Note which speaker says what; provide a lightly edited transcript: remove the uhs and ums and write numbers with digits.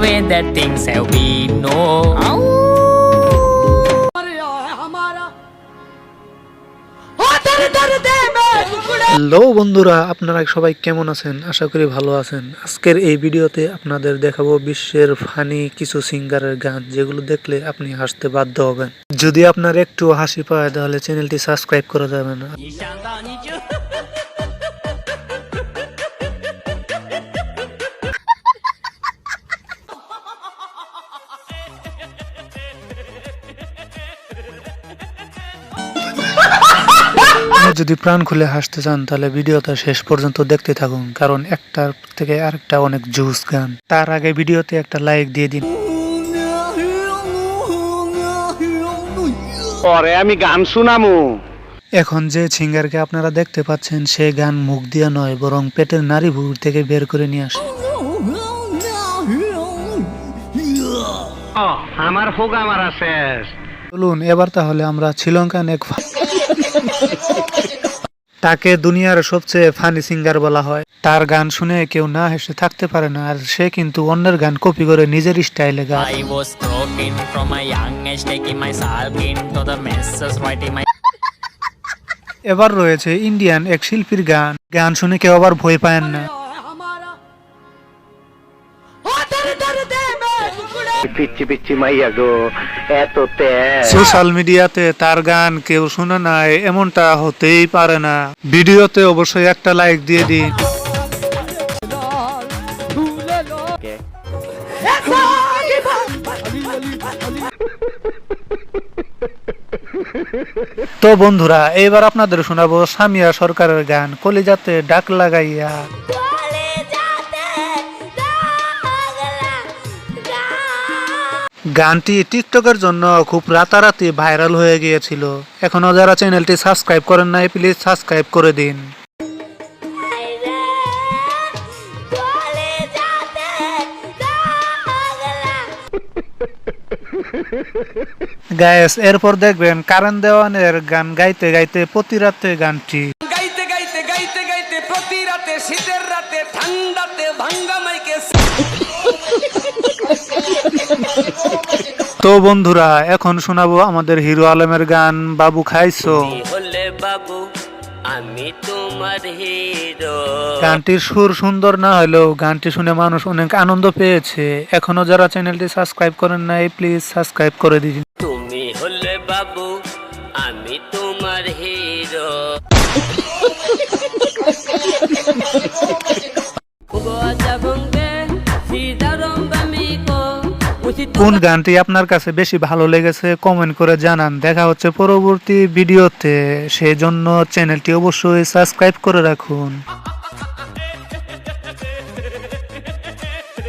Speaker 1: way that things have been, no.
Speaker 2: Hello বন্ধুরা, আপনারা সবাই কেমন আছেন? আশা করি ভালো আছেন। আজকের এই ভিডিওতে আপনাদের দেখাবো বিশ্বের ফানি কিছু সিঙ্গারের গান, যেগুলো দেখলে আপনি হাসতে বাধ্য হবেন। যদি আপনার একটু হাসি পায় তাহলে চ্যানেলটি সাবস্ক্রাইব করে যাবেন। যদি প্রাণ খুলে হাসতে চান তাহলে ভিডিওটা শেষ পর্যন্ত দেখতে থাকুন, কারণ একটার থেকে আরেকটা অনেক জুস গান। তার আগে ভিডিওতে একটা লাইক দিয়ে দিন।
Speaker 3: পরে আমি গান শুনামু।
Speaker 2: এখন যে সিঙ্গারকে আপনারা দেখতে পাচ্ছেন সে গান মুখ দিয়ে নয়, বরং পেটের নাড়ি ভুঁড়ি থেকে বের করে নিয়ে আসে।
Speaker 3: আমার হোগা মারা শেষ।
Speaker 2: চলুন এবার তাহলে আমরা শ্রীলঙ্কান এক তাকে দুনিয়ার সবচেয়ে ফানি সিঙ্গার বলা হয়। তার গান শুনে কেউ না হেসে থাকতে পারে না, আর সে কিন্তু অন্যের গান কপি করে নিজের স্টাইলে গায়।
Speaker 1: I was broken from a young age, taking myself into the messes, writing my.
Speaker 2: এবার রয়েছে ইন্ডিয়ান এক শিল্পীর গান। গান শুনে কেউ আবার ভয় পায় না।
Speaker 3: পিচ্ছি পিচ্ছি মাইয়া গো, এত তেজ।
Speaker 2: সোশ্যাল মিডিয়াতে তার গান কেউ শুনে নাই এমনটা হতেই পারে না। ভিডিওতে অবশ্যই একটা লাইক দিয়ে দিন। তো বন্ধুরা, এবার আপনাদের শোনাবো সামিয়া সরকারের গান কলিজাতে ডাক লাগাইয়া। গানটি টিকটকের জন্য খুব রাতারাতি ভাইরাল হয়ে গিয়েছিল। এখনো যারা চ্যানেলটি সাবস্ক্রাইব করেন নাই, প্লিজ সাবস্ক্রাইব করে দিন। গায়েস, এরপর দেখবেন কারণ দেওয়ানের গান গাইতে গাইতে প্রতি রাতে গানটি
Speaker 4: গাইতে গাইতে গাইতে গাইতে প্রতি রাতে শীতের রাতে ঠান্ডাতে ভাঙ্গা মাইকে।
Speaker 2: তো বন্ধুরা, এখন শোনাবো আমাদের হিরো আলমের গান বাবু খাইছো।
Speaker 4: হলে বাবু আমি তোমার হিরো।
Speaker 2: গানটির সুর সুন্দর না হলেও গানটি শুনে মানুষ অনেক আনন্দ পেয়েছে। এখনো যারা চ্যানেলটি সাবস্ক্রাইব করেন নাই, প্লিজ সাবস্ক্রাইব করে দিন।
Speaker 4: তুমি হলে বাবু আমি তোমার হিরো।
Speaker 2: কোন গানটি আপনার কাছে বেশি ভালো লেগেছে কমেন্ট করে জানান। দেখা হচ্ছে পরবর্তী ভিডিওতে, সেজন্য চ্যানেলটি অবশ্যই সাবস্ক্রাইব করে রাখুন।